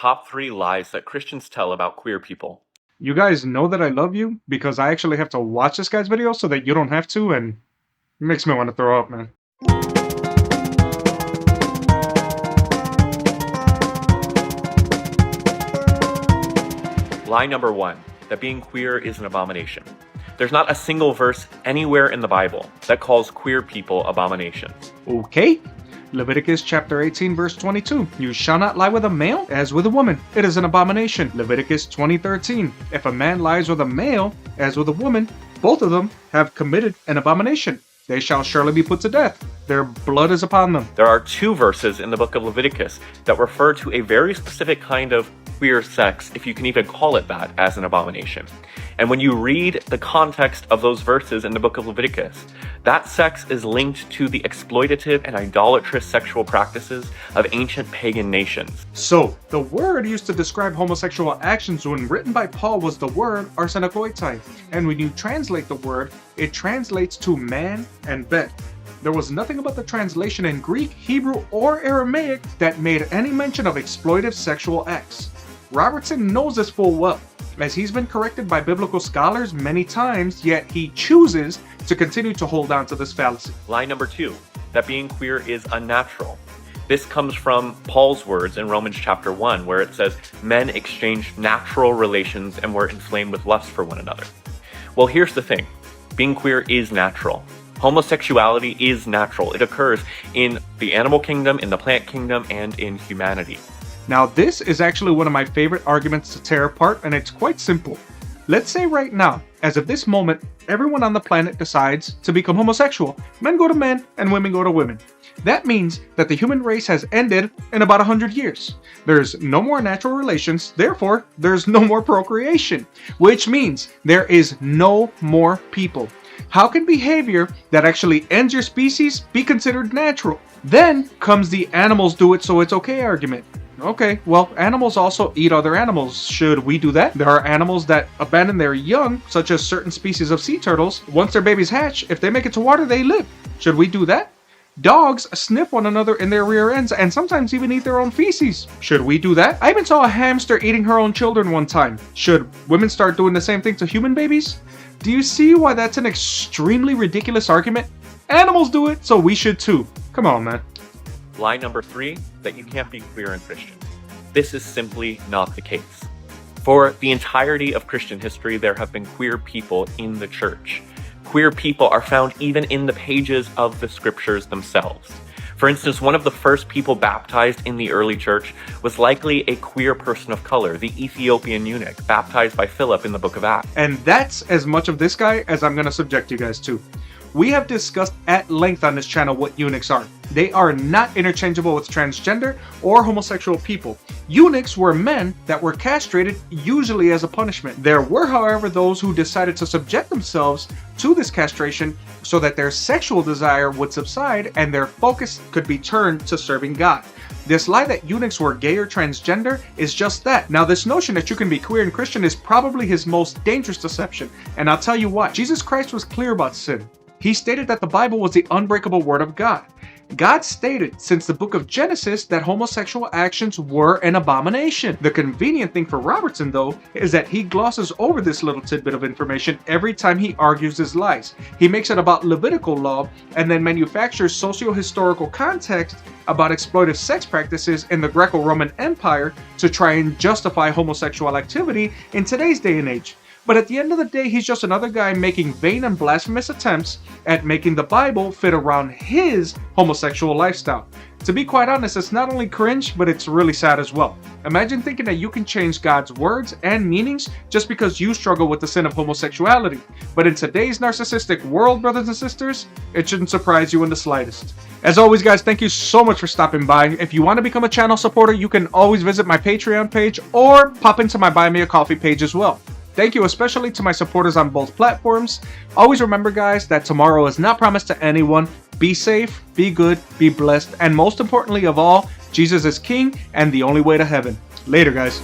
Top 3 lies that Christians tell about queer people. You guys know that I love you because I actually have to watch this guy's video so that you don't have to, and it makes me want to throw up, man. Lie number 1, that being queer is an abomination. There's not a single verse anywhere in the Bible that calls queer people abominations. Okay. Leviticus chapter 18 verse 22. You shall not lie with a male as with a woman. It is an abomination. Leviticus 20:13. If a man lies with a male as with a woman, both of them have committed an abomination. They shall surely be put to death. Their blood is upon them. There are 2 verses in the book of Leviticus that refer to a very specific kind of queer sex, if you can even call it that, as an abomination. And when you read the context of those verses in the book of Leviticus, that sex is linked to the exploitative and idolatrous sexual practices of ancient pagan nations. So, the word used to describe homosexual actions when written by Paul was the word arsenokoitai. And when you translate the word, it translates to man and bet. There was nothing about the translation in Greek, Hebrew, or Aramaic that made any mention of exploitive sexual acts. Robertson knows this full well, as he's been corrected by biblical scholars many times, yet he chooses to continue to hold on to this fallacy. Lie number 2, that being queer is unnatural. This comes from Paul's words in Romans chapter 1, where it says, men exchanged natural relations and were inflamed with lust for one another. Well, here's the thing. Being queer is natural. Homosexuality is natural. It occurs in the animal kingdom, in the plant kingdom, and in humanity. Now, this is actually one of my favorite arguments to tear apart, and it's quite simple. Let's say right now, as of this moment, everyone on the planet decides to become homosexual. Men go to men and women go to women. That means that the human race has ended in about 100 years. There's no more natural relations, therefore, there's no more procreation, which means there is no more people. How can behavior that actually ends your species be considered natural? Then comes the animals do it so it's okay argument. Okay, well, animals also eat other animals. Should we do that? There are animals that abandon their young, such as certain species of sea turtles. Once their babies hatch, if they make it to water, they live. Should we do that? Dogs sniff one another in their rear ends and sometimes even eat their own feces. Should we do that? I even saw a hamster eating her own children one time. Should women start doing the same thing to human babies? Do you see why that's an extremely ridiculous argument? Animals do it, so we should too. Come on, man. Lie number 3, that you can't be queer and Christian. This is simply not the case. For the entirety of Christian history, there have been queer people in the church. Queer people are found even in the pages of the scriptures themselves. For instance, one of the first people baptized in the early church was likely a queer person of color, the Ethiopian eunuch, baptized by Philip in the book of Acts. And that's as much of this guy as I'm going to subject you guys to. We have discussed at length on this channel what eunuchs are. They are not interchangeable with transgender or homosexual people. Eunuchs were men that were castrated, usually as a punishment. There were, however, those who decided to subject themselves to this castration so that their sexual desire would subside and their focus could be turned to serving God. This lie that eunuchs were gay or transgender is just that. Now, this notion that you can be queer and Christian is probably his most dangerous deception, and I'll tell you why. Jesus Christ was clear about sin. He stated that the Bible was the unbreakable word of God. God stated since the book of Genesis that homosexual actions were an abomination. The convenient thing for Robertson, though, is that he glosses over this little tidbit of information every time he argues his lies. He makes it about Levitical law and then manufactures socio-historical context about exploitive sex practices in the Greco-Roman Empire to try and justify homosexual activity in today's day and age. But at the end of the day, he's just another guy making vain and blasphemous attempts at making the Bible fit around his homosexual lifestyle. To be quite honest, it's not only cringe, but it's really sad as well. Imagine thinking that you can change God's words and meanings just because you struggle with the sin of homosexuality. But in today's narcissistic world, brothers and sisters, it shouldn't surprise you in the slightest. As always, guys, thank you so much for stopping by. If you want to become a channel supporter, you can always visit my Patreon page or pop into my Buy Me a Coffee page as well. Thank you especially to my supporters on both platforms. Always remember, guys, that tomorrow is not promised to anyone. Be safe, be good, be blessed, and most importantly of all, Jesus is King and the only way to heaven. Later, guys.